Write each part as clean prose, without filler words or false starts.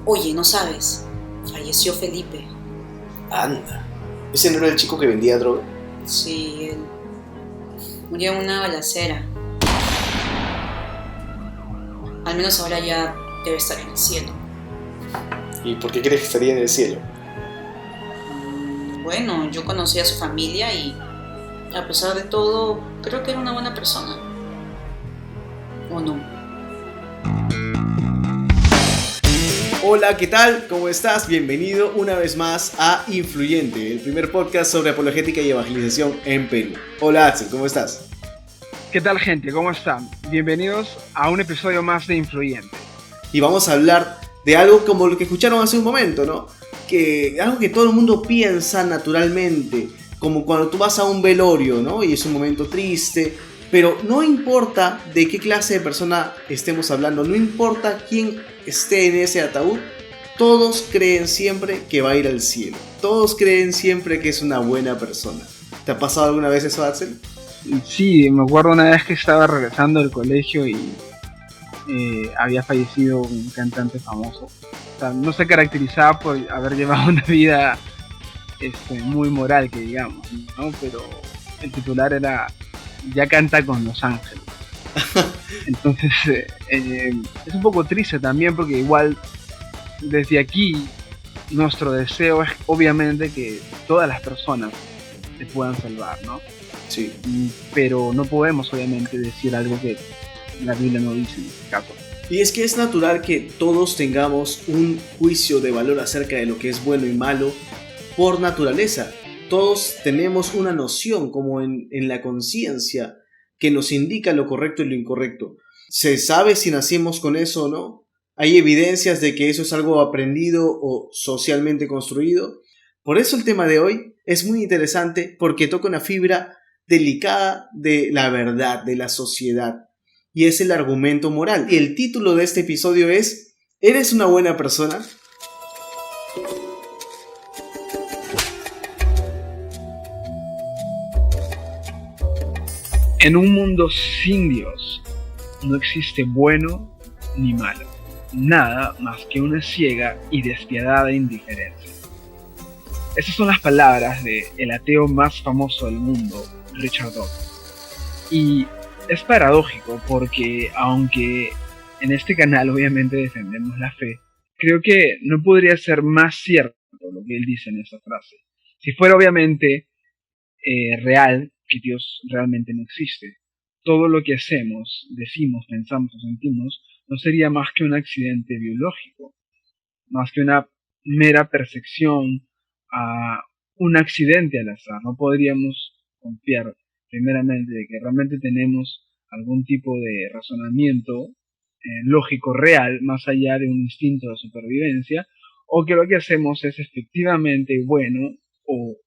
Oye, ¿no sabes? Falleció Felipe. Anda. ¿Ese no era el chico que vendía droga? Sí, él murió en una balacera. Al menos ahora ya debe estar en el cielo. ¿Y por qué crees que estaría en el cielo? Bueno, yo conocí a su familia y a pesar de todo, creo que era una buena persona. ¿O no? Hola, ¿qué tal? ¿Cómo estás? Bienvenido una vez más a Influyente, el primer podcast sobre apologética y evangelización en Perú. Hola Axel, ¿cómo estás? ¿Qué tal, gente? ¿Cómo están? Bienvenidos a un episodio más de Influyente. Y vamos a hablar de algo como lo que escucharon hace un momento, ¿no? Que algo que todo el mundo piensa naturalmente, como cuando tú vas a un velorio, ¿no? Y es un momento triste, pero no importa de qué clase de persona estemos hablando, no importa quién esté en ese ataúd, todos creen siempre que va a ir al cielo. Todos creen siempre que es una buena persona. ¿Te ha pasado alguna vez eso, Axel? Sí, me acuerdo una vez que estaba regresando del colegio y había fallecido un cantante famoso. O sea, no se caracterizaba por haber llevado una vida muy moral, que digamos, ¿no? Pero el titular era "Ya canta con Los Ángeles". Entonces es un poco triste también, porque igual desde aquí nuestro deseo es obviamente que todas las personas se puedan salvar, ¿no? Sí. Pero no podemos obviamente decir algo que la Biblia no dice en este caso. Y es que es natural que todos tengamos un juicio de valor acerca de lo que es bueno y malo por naturaleza. Todos tenemos una noción como en la conciencia que nos indica lo correcto y lo incorrecto. ¿Se sabe si nacimos con eso o no? ¿Hay evidencias de que eso es algo aprendido o socialmente construido? Por eso el tema de hoy es muy interesante, porque toca una fibra delicada de la verdad, de la sociedad, y es el argumento moral. Y el título de este episodio es ¿Eres una buena persona? En un mundo sin Dios no existe bueno ni malo, nada más que una ciega y despiadada indiferencia. Esas son las palabras del ateo más famoso del mundo, Richard Dawkins. Y es paradójico porque, aunque en este canal obviamente defendemos la fe, creo que no podría ser más cierto lo que él dice en esa frase. Si fuera obviamente real, que Dios realmente no existe, todo lo que hacemos, decimos, pensamos o sentimos no sería más que un accidente biológico, más que una mera percepción a un accidente al azar. No podríamos confiar primeramente de que realmente tenemos algún tipo de razonamiento lógico real más allá de un instinto de supervivencia, o que lo que hacemos es efectivamente bueno o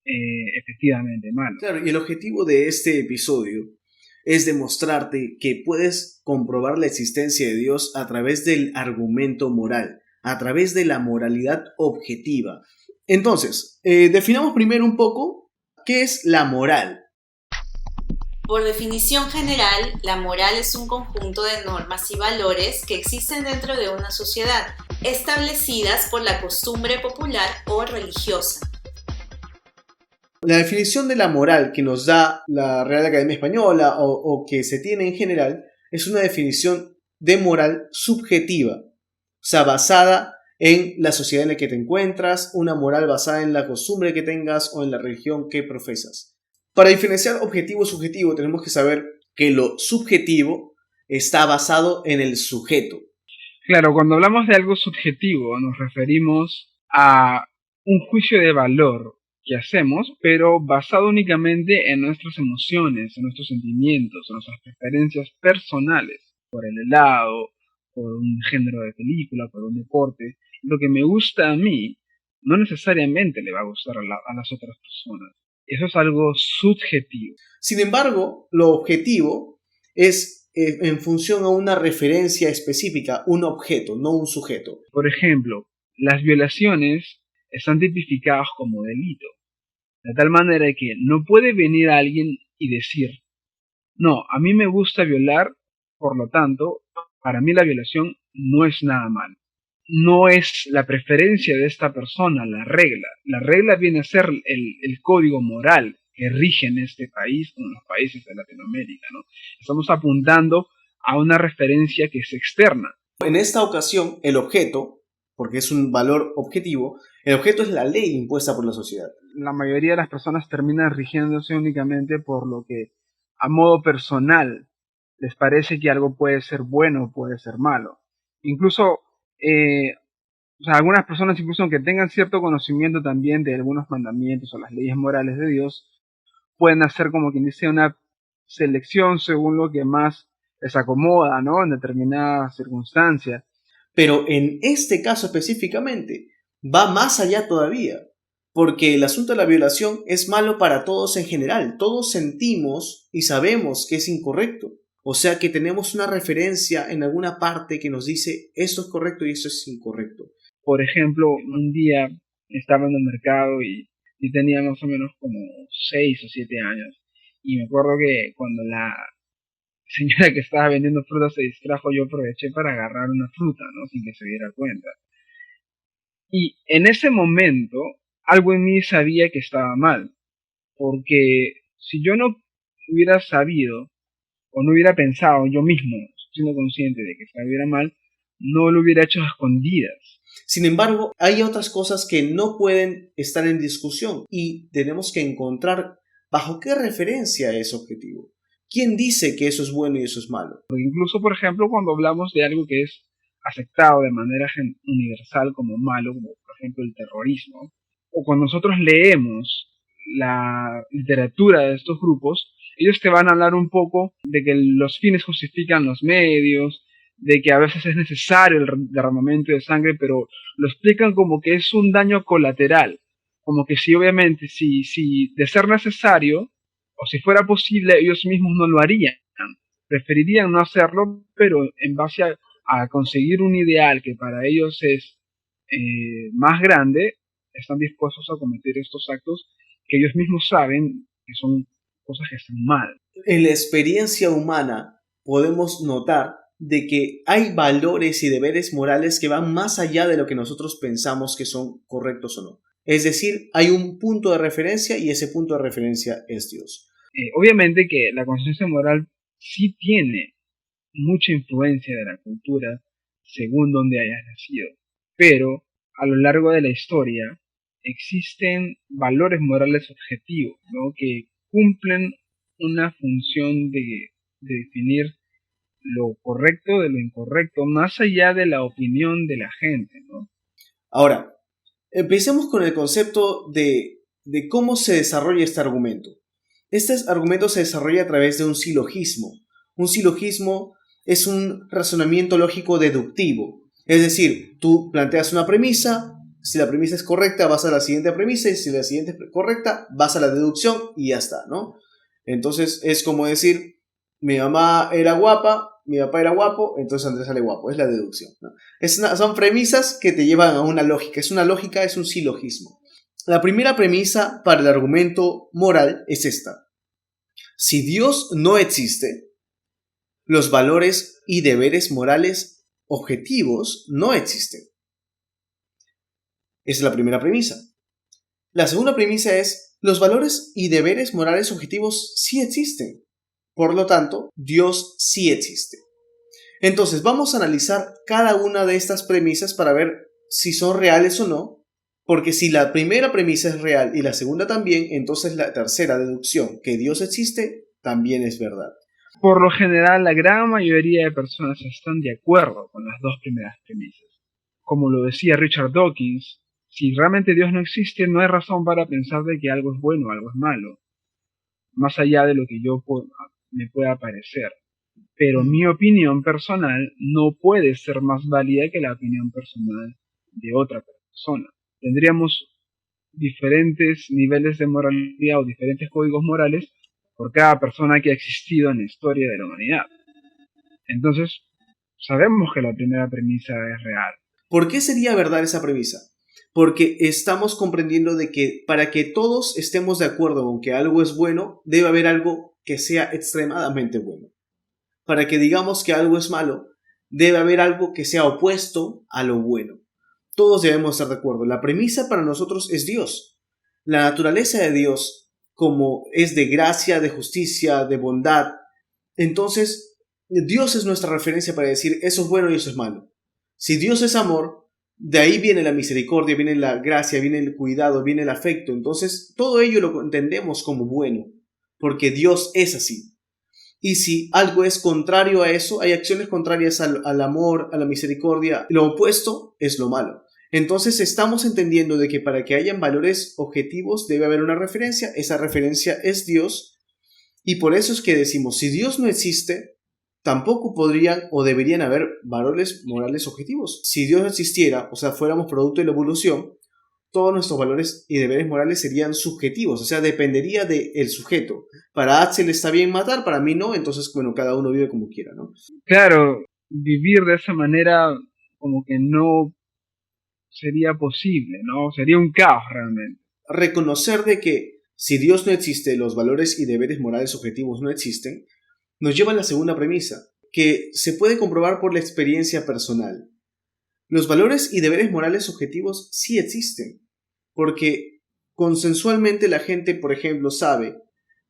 efectivamente malo. Claro, y el objetivo de este episodio es demostrarte que puedes comprobar la existencia de Dios a través del argumento moral, a través de la moralidad objetiva. Entonces, definamos primero un poco qué es la moral. Por definición general, la moral es un conjunto de normas y valores que existen dentro de una sociedad, establecidas por la costumbre popular o religiosa. La definición de la moral que nos da la Real Academia Española o que se tiene en general es una definición de moral subjetiva, o sea, basada en la sociedad en la que te encuentras, una moral basada en la costumbre que tengas o en la religión que profesas. Para diferenciar objetivo y subjetivo tenemos que saber que lo subjetivo está basado en el sujeto. Claro, cuando hablamos de algo subjetivo nos referimos a un juicio de valor que hacemos, pero basado únicamente en nuestras emociones, en nuestros sentimientos, en nuestras preferencias personales, por el helado, por un género de película, por un deporte. Lo que me gusta a mí no necesariamente le va a gustar a las otras personas. Eso es algo subjetivo. Sin embargo, lo objetivo es en función a una referencia específica, un objeto, no un sujeto. Por ejemplo, las violaciones están tipificadas como delito, de tal manera que no puede venir alguien y decir, no, a mí me gusta violar, por lo tanto, para mí la violación no es nada malo. no es la preferencia de esta persona la regla. La regla viene a ser el código moral que rige en este país, o en los países de Latinoamérica, ¿no? Estamos apuntando a una referencia que es externa. En esta ocasión, el objeto, porque es un valor objetivo, el objeto es la ley impuesta por la sociedad. La mayoría de las personas terminan rigiéndose únicamente por lo que a modo personal les parece que algo puede ser bueno o puede ser malo. Incluso, algunas personas, incluso aunque tengan cierto conocimiento también de algunos mandamientos o las leyes morales de Dios, pueden hacer como quien dice una selección según lo que más les acomoda, ¿no? En determinadas circunstancias. Pero en este caso específicamente, va más allá todavía, porque el asunto de la violación es malo para todos en general. Todos sentimos y sabemos que es incorrecto. O sea que tenemos una referencia en alguna parte que nos dice esto es correcto y esto es incorrecto. Por ejemplo, un día estaba en el mercado y tenía más o menos como 6 o 7 años. Y me acuerdo que cuando la señora que estaba vendiendo fruta se distrajo, yo aproveché para agarrar una fruta, ¿no? Sin que se diera cuenta. Y en ese momento, algo en mí sabía que estaba mal. Porque si yo no hubiera sabido, o no hubiera pensado yo mismo, siendo consciente de que estuviera mal, no lo hubiera hecho a escondidas. Sin embargo, hay otras cosas que no pueden estar en discusión y tenemos que encontrar bajo qué referencia es objetivo. ¿Quién dice que eso es bueno y eso es malo? Porque incluso, por ejemplo, cuando hablamos de algo que es aceptado de manera universal como malo, como por ejemplo el terrorismo, o cuando nosotros leemos la literatura de estos grupos, ellos te van a hablar un poco de que los fines justifican los medios, de que a veces es necesario el derramamiento de sangre, pero lo explican como que es un daño colateral, como que si obviamente, si de ser necesario, o si fuera posible, ellos mismos no lo harían, preferirían no hacerlo, pero en base a conseguir un ideal que para ellos es más grande, están dispuestos a cometer estos actos que ellos mismos saben que son cosas que están mal. En la experiencia humana podemos notar de que hay valores y deberes morales que van más allá de lo que nosotros pensamos que son correctos o no. Es decir, hay un punto de referencia y ese punto de referencia es Dios. Obviamente que la conciencia moral sí tiene mucha influencia de la cultura según donde hayas nacido, pero a lo largo de la historia existen valores morales objetivos, ¿no? Que cumplen una función de definir lo correcto de lo incorrecto, más allá de la opinión de la gente, ¿no? Ahora, empecemos con el concepto de cómo se desarrolla este argumento. Este argumento se desarrolla a través de un silogismo. Un silogismo es un razonamiento lógico deductivo. Es decir, tú planteas una premisa, si la premisa es correcta vas a la siguiente premisa y si la siguiente es correcta vas a la deducción y ya está, ¿no? Entonces es como decir, mi mamá era guapa, mi papá era guapo, entonces Andrés sale guapo, es la deducción, ¿no? Son premisas que te llevan a una lógica, es una lógica, es un silogismo. La primera premisa para el argumento moral es esta. Si Dios no existe, los valores y deberes morales objetivos no existen. Esa es la primera premisa. La segunda premisa es, los valores y deberes morales objetivos sí existen. Por lo tanto, Dios sí existe. Entonces, vamos a analizar cada una de estas premisas para ver si son reales o no, porque si la primera premisa es real y la segunda también, entonces la tercera deducción, que Dios existe, también es verdad. Por lo general, la gran mayoría de personas están de acuerdo con las dos primeras premisas. Como lo decía Richard Dawkins, si realmente Dios no existe, no hay razón para pensar de que algo es bueno o algo es malo, más allá de lo que me pueda parecer. Pero mi opinión personal no puede ser más válida que la opinión personal de otra persona. Tendríamos diferentes niveles de moralidad o diferentes códigos morales por cada persona que ha existido en la historia de la humanidad. Entonces, sabemos que la primera premisa es real. ¿Por qué sería verdad esa premisa? Porque estamos comprendiendo de que para que todos estemos de acuerdo con que algo es bueno, debe haber algo que sea extremadamente bueno. Para que digamos que algo es malo, debe haber algo que sea opuesto a lo bueno. todos debemos estar de acuerdo. La premisa para nosotros es Dios. La naturaleza de Dios, como es de gracia, de justicia, de bondad, entonces Dios es nuestra referencia para decir eso es bueno y eso es malo. Si Dios es amor, de ahí viene la misericordia, viene la gracia, viene el cuidado, viene el afecto. Entonces todo ello lo entendemos como bueno, porque Dios es así. Y si algo es contrario a eso, hay acciones contrarias al amor, a la misericordia, lo opuesto es lo malo. Entonces estamos entendiendo de que para que hayan valores objetivos debe haber una referencia, esa referencia es Dios, y por eso es que decimos, si Dios no existe, tampoco podrían o deberían haber valores morales objetivos. Si Dios no existiera, o sea, fuéramos producto de la evolución, todos nuestros valores y deberes morales serían subjetivos, o sea, dependería del sujeto. Para Axel está bien matar, para mí no, entonces, bueno, cada uno vive como quiera, ¿no? Claro, vivir de esa manera como que no sería posible, ¿no? Sería un caos realmente. Reconocer de que si Dios no existe, los valores y deberes morales objetivos no existen, nos lleva a la segunda premisa, que se puede comprobar por la experiencia personal. Los valores y deberes morales objetivos sí existen, porque consensualmente la gente, por ejemplo, sabe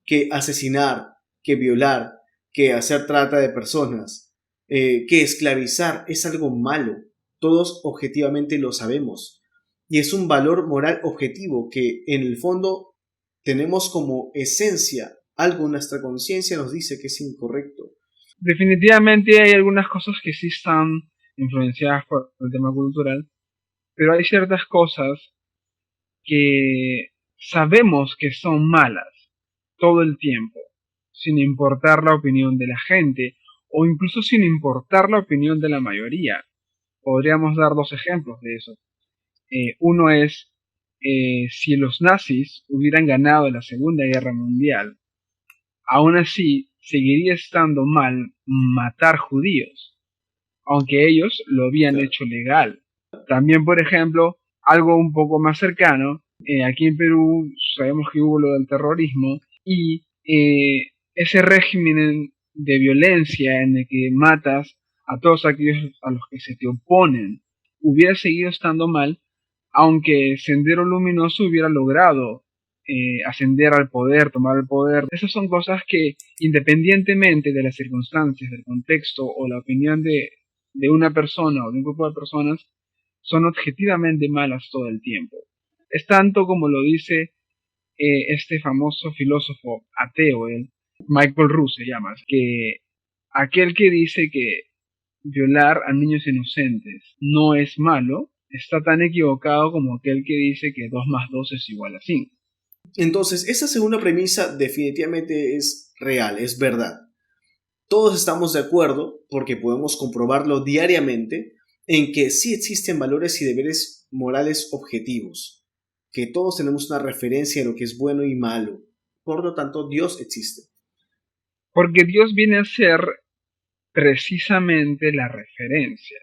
que asesinar, que violar, que hacer trata de personas, que esclavizar es algo malo. Todos objetivamente lo sabemos. Y es un valor moral objetivo que en el fondo tenemos como esencia. Algo en nuestra conciencia nos dice que es incorrecto. Definitivamente hay algunas cosas que sí están influenciadas por el tema cultural, pero hay ciertas cosas que sabemos que son malas todo el tiempo, sin importar la opinión de la gente o incluso sin importar la opinión de la mayoría. Podríamos dar dos ejemplos de eso. Uno es, si los nazis hubieran ganado la Segunda Guerra Mundial, aún así seguiría estando mal matar judíos, aunque ellos lo habían hecho legal. También, por ejemplo, algo un poco más cercano, aquí en Perú sabemos que hubo lo del terrorismo y ese régimen de violencia en el que matas a todos aquellos a los que se te oponen hubiera seguido estando mal, aunque Sendero Luminoso hubiera logrado ascender al poder, tomar el poder. Esas son cosas que, independientemente de las circunstancias, del contexto o la opinión de una persona o de un grupo de personas, son objetivamente malas todo el tiempo. Es tanto como lo dice este famoso filósofo ateo, Michael Ruse se llama, que aquel que dice que violar a niños inocentes no es malo, está tan equivocado como aquel que dice que 2 más 2 es igual a 5. Entonces, esa segunda premisa definitivamente es real, es verdad. Todos estamos de acuerdo, porque podemos comprobarlo diariamente, en que sí existen valores y deberes morales objetivos, que todos tenemos una referencia de lo que es bueno y malo. Por lo tanto, Dios existe. Porque Dios viene a ser precisamente la referencia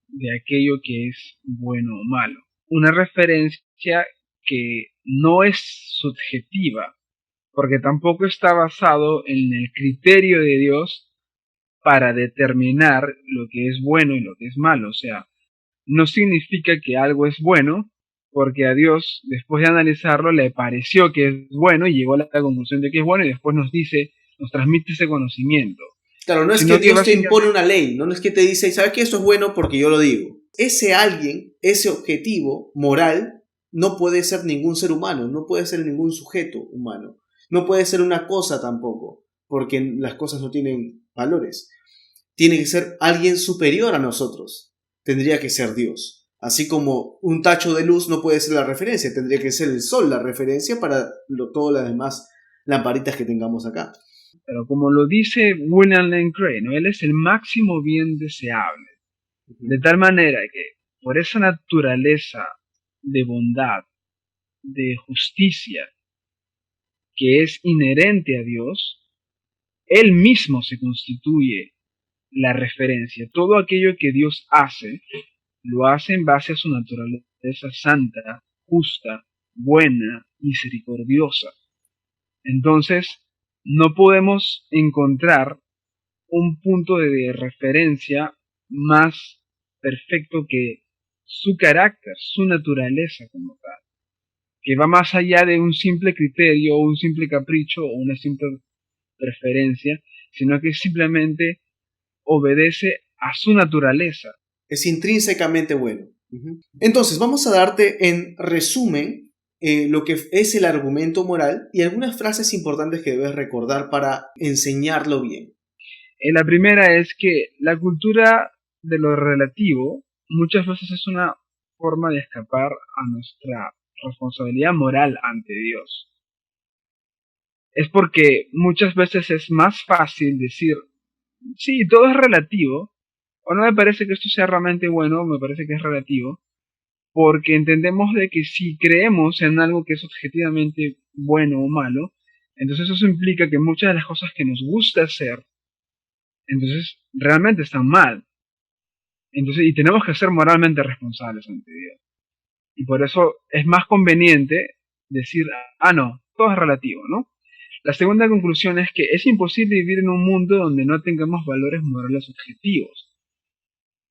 de aquello que es bueno o malo. Una referencia que no es subjetiva, porque tampoco está basado en el criterio de Dios para determinar lo que es bueno y lo que es malo. O sea, no significa que algo es bueno, porque a Dios, después de analizarlo, le pareció que es bueno y llegó a la conclusión de que es bueno y después nos dice, nos transmite ese conocimiento. Claro, no es que Dios te impone una ley, no es que te dice, ¿sabes qué? Esto es bueno porque yo lo digo. Ese alguien, ese objetivo moral, no puede ser ningún ser humano, no puede ser ningún sujeto humano. No puede ser una cosa tampoco, porque las cosas no tienen valores. Tiene que ser alguien superior a nosotros. Tendría que ser Dios. Así como un tacho de luz no puede ser la referencia, tendría que ser el sol la referencia para todas las demás lamparitas que tengamos acá. Pero como lo dice William Lane Craig, ¿no? Él es el máximo bien deseable. De tal manera que por esa naturaleza de bondad, de justicia, que es inherente a Dios, Él mismo se constituye la referencia. Todo aquello que Dios hace, lo hace en base a su naturaleza santa, justa, buena, misericordiosa. Entonces, no podemos encontrar un punto de referencia más perfecto que su carácter, su naturaleza como tal, que va más allá de un simple criterio, o un simple capricho, o una simple preferencia, sino que simplemente obedece a su naturaleza. Es intrínsecamente bueno. Entonces, vamos a darte en resumen lo que es el argumento moral y algunas frases importantes que debes recordar para enseñarlo bien. La primera es que la cultura de lo relativo muchas veces es una forma de escapar a nuestra responsabilidad moral ante Dios. Es porque muchas veces es más fácil decir, sí, todo es relativo, o no me parece que esto sea realmente bueno, me parece que es relativo, porque entendemos de que si creemos en algo que es objetivamente bueno o malo, entonces eso implica que muchas de las cosas que nos gusta hacer, entonces realmente están mal. Entonces, y tenemos que ser moralmente responsables ante Dios. Y por eso es más conveniente decir, no, todo es relativo, ¿no? La segunda conclusión es que es imposible vivir en un mundo donde no tengamos valores morales objetivos.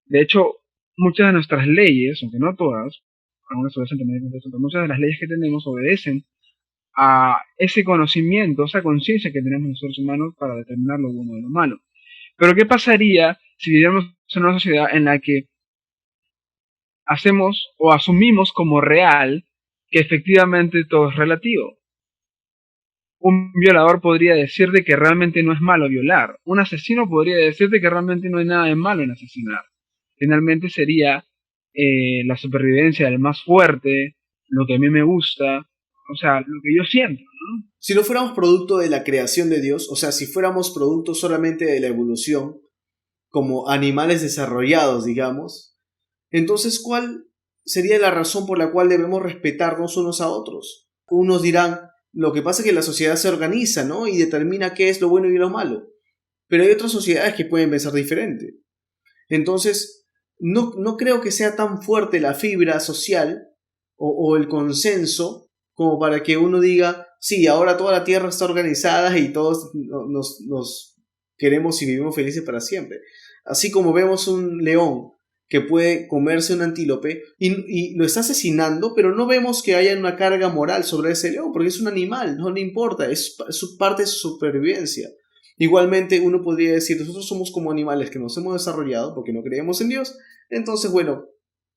De hecho, muchas de nuestras leyes, aunque no todas, algunas obedecen también, pero muchas de las leyes que tenemos obedecen a ese conocimiento, esa conciencia que tenemos los seres humanos para determinar lo bueno y lo malo. Pero ¿qué pasaría si viviéramos en una sociedad en la que hacemos o asumimos como real que efectivamente todo es relativo? Un violador podría decirte que realmente no es malo violar. Un asesino podría decirte que realmente no hay nada de malo en asesinar. Finalmente sería la supervivencia del más fuerte, lo que a mí me gusta, o sea, lo que yo siento, ¿no? Si no fuéramos producto de la creación de Dios, o sea, si fuéramos producto solamente de la evolución, como animales desarrollados, digamos, entonces, ¿cuál sería la razón por la cual debemos respetarnos unos a otros? Unos dirán, lo que pasa es que la sociedad se organiza, ¿no? Y determina qué es lo bueno y lo malo. Pero hay otras sociedades que pueden pensar diferente. Entonces, no creo que sea tan fuerte la fibra social o el consenso como para que uno diga, sí, ahora toda la tierra está organizada y todos nos queremos y vivimos felices para siempre. Así como vemos un león que puede comerse un antílope y lo está asesinando, pero no vemos que haya una carga moral sobre ese león, porque es un animal, no le importa, es parte de su supervivencia. Igualmente uno podría decir, nosotros somos como animales que nos hemos desarrollado porque no creemos en Dios, entonces bueno,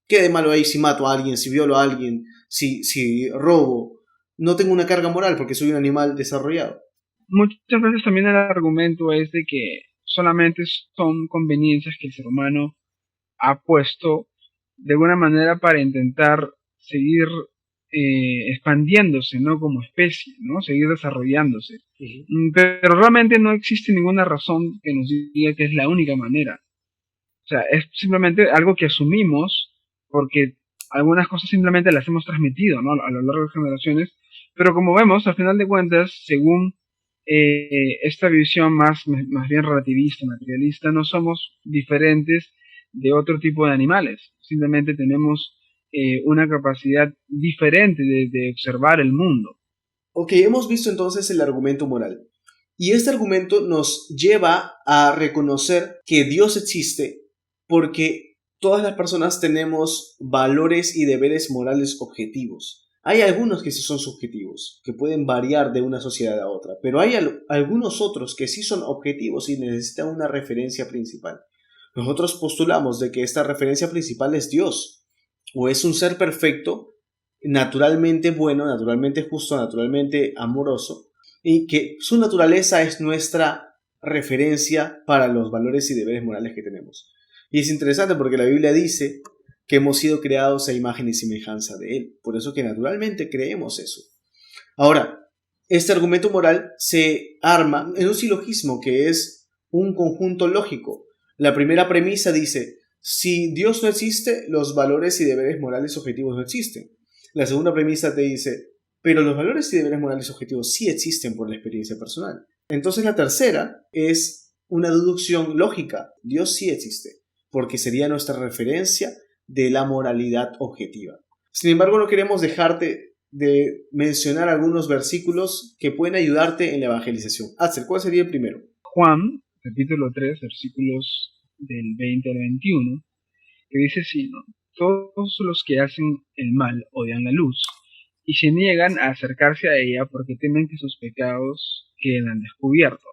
¿qué de malo hay si mato a alguien, si violo a alguien, si robo? No tengo una carga moral porque soy un animal desarrollado. Muchas veces también el argumento es de que solamente son conveniencias que el ser humano ha puesto de alguna manera para intentar seguir expandiéndose, ¿no? Como especie, ¿no? Seguir desarrollándose. Pero realmente no existe ninguna razón que nos diga que es la única manera. O sea, es simplemente algo que asumimos porque algunas cosas simplemente las hemos transmitido, ¿no? A lo largo de generaciones. Pero como vemos, al final de cuentas, según esta visión más bien relativista, materialista, no somos diferentes de otro tipo de animales. Simplemente tenemos una capacidad diferente de observar el mundo. Ok, hemos visto entonces el argumento moral. Y este argumento nos lleva a reconocer que Dios existe porque todas las personas tenemos valores y deberes morales objetivos. Hay algunos que sí son subjetivos, que pueden variar de una sociedad a otra, pero hay algunos otros que sí son objetivos y necesitan una referencia principal. Nosotros postulamos de que esta referencia principal es Dios, o es un ser perfecto, naturalmente bueno, naturalmente justo, naturalmente amoroso, y que su naturaleza es nuestra referencia para los valores y deberes morales que tenemos. Y es interesante porque la Biblia dice que hemos sido creados a imagen y semejanza de Él, por eso que naturalmente creemos eso. Ahora, este argumento moral se arma en un silogismo que es un conjunto lógico. La primera premisa dice, si Dios no existe, los valores y deberes morales objetivos no existen. La segunda premisa te dice, pero los valores y deberes morales objetivos sí existen por la experiencia personal. Entonces la tercera es una deducción lógica. Dios sí existe, porque sería nuestra referencia de la moralidad objetiva. Sin embargo, no queremos dejarte de mencionar algunos versículos que pueden ayudarte en la evangelización. Axel, ¿cuál sería el primero? Juan, capítulo 3, versículos del 20 al 21, que dice así, ¿no? todos los que hacen el mal odian la luz y se niegan a acercarse a ella porque temen que sus pecados queden al descubierto.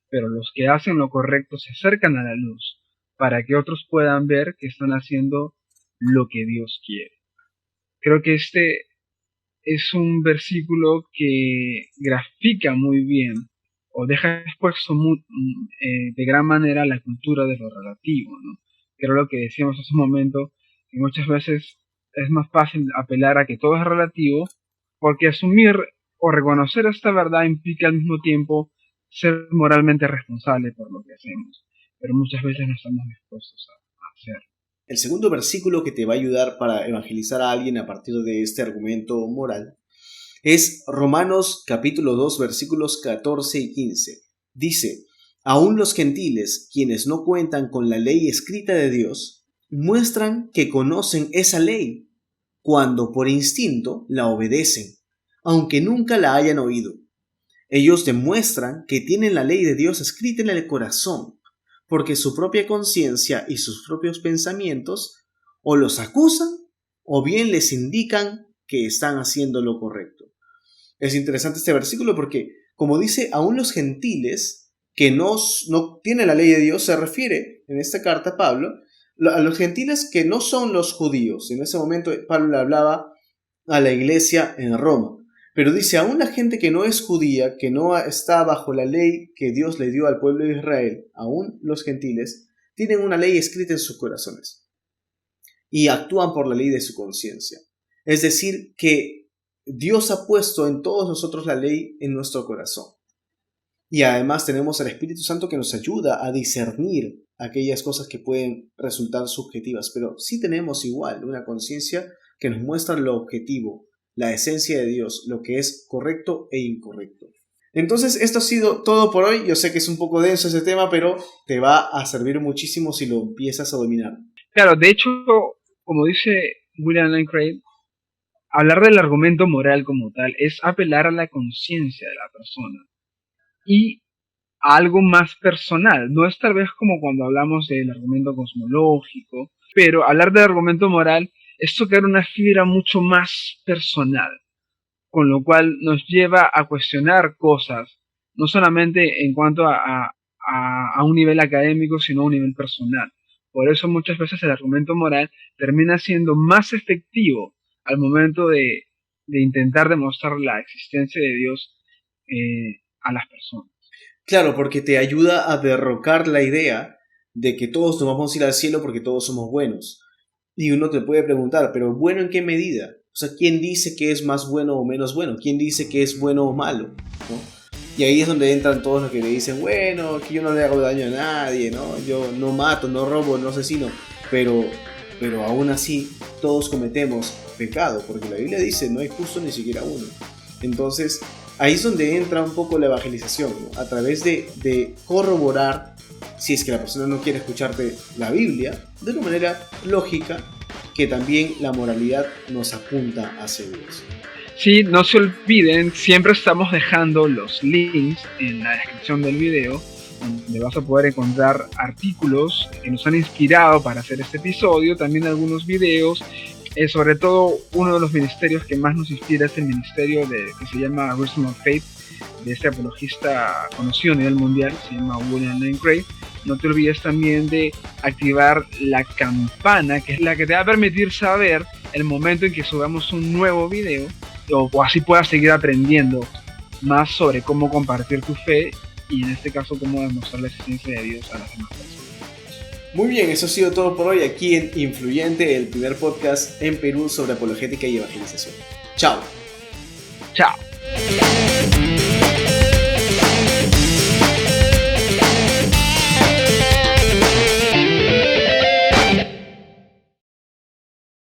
Pero los que hacen lo correcto se acercan a la luz para que otros puedan ver que están haciendo lo que Dios quiere. Creo que este es un versículo que grafica muy bien o deja expuesto de gran manera la cultura de lo relativo, ¿no? Que era lo que decíamos hace un momento, que muchas veces es más fácil apelar a que todo es relativo, porque asumir o reconocer esta verdad implica al mismo tiempo ser moralmente responsable por lo que hacemos, pero muchas veces no estamos dispuestos a hacerlo. El segundo versículo que te va a ayudar para evangelizar a alguien a partir de este argumento moral es Romanos capítulo 2 versículos 14 y 15. Dice: aún los gentiles, quienes no cuentan con la ley escrita de Dios, muestran que conocen esa ley cuando por instinto la obedecen, aunque nunca la hayan oído. Ellos demuestran que tienen la ley de Dios escrita en el corazón, porque su propia conciencia y sus propios pensamientos o los acusan o bien les indican que están haciendo lo correcto. Es interesante este versículo porque, como dice, aún los gentiles que no tienen la ley de Dios, se refiere en esta carta Pablo a los gentiles que no son los judíos. En ese momento Pablo le hablaba a la iglesia en Roma. Pero dice, aún la gente que no es judía, que no está bajo la ley que Dios le dio al pueblo de Israel, aún los gentiles, tienen una ley escrita en sus corazones y actúan por la ley de su conciencia. Es decir, que Dios ha puesto en todos nosotros la ley en nuestro corazón. Y además tenemos al Espíritu Santo que nos ayuda a discernir aquellas cosas que pueden resultar subjetivas, pero sí tenemos igual una conciencia que nos muestra lo objetivo, la esencia de Dios, lo que es correcto e incorrecto. Entonces, esto ha sido todo por hoy. Yo sé que es un poco denso ese tema, pero te va a servir muchísimo si lo empiezas a dominar. Claro, de hecho, como dice William Lane Craig, hablar del argumento moral como tal es apelar a la conciencia de la persona y a algo más personal. No es tal vez como cuando hablamos del argumento cosmológico, pero hablar del argumento moral es tocar una fibra mucho más personal, con lo cual nos lleva a cuestionar cosas, no solamente en cuanto a un nivel académico, sino a un nivel personal. Por eso muchas veces el argumento moral termina siendo más efectivo al momento de intentar demostrar la existencia de Dios a las personas. Claro, porque te ayuda a derrocar la idea de que todos nos vamos a ir al cielo porque todos somos buenos. Y uno te puede preguntar, ¿pero bueno en qué medida? O sea, ¿quién dice que es más bueno o menos bueno? ¿Quién dice que es bueno o malo? ¿No? Y ahí es donde entran todos los que le dicen, bueno, que yo no le hago daño a nadie, ¿no? Yo no mato, no robo, no asesino. Pero aún así, todos cometemos pecado, porque la Biblia dice, no hay justo ni siquiera uno. Entonces, ahí es donde entra un poco la evangelización, ¿no? A través de corroborar, si es que la persona no quiere escucharte la Biblia, de una manera lógica, que también la moralidad nos apunta hacia Dios. Sí, no se olviden, siempre estamos dejando los links en la descripción del video, donde vas a poder encontrar artículos que nos han inspirado para hacer este episodio, también algunos videos. Sobre todo, uno de los ministerios que más nos inspira es el ministerio que se llama Wisdom of Faith, de este apologista conocido a nivel mundial, se llama William Lane Craig. No te olvides también de activar la campana, que es la que te va a permitir saber el momento en que subamos un nuevo video, o así puedas seguir aprendiendo más sobre cómo compartir tu fe y en este caso cómo demostrar la existencia de Dios a las demás personas. Muy bien, eso ha sido todo por hoy aquí en Influyente, el primer podcast en Perú sobre apologética y evangelización. Chao. Chao.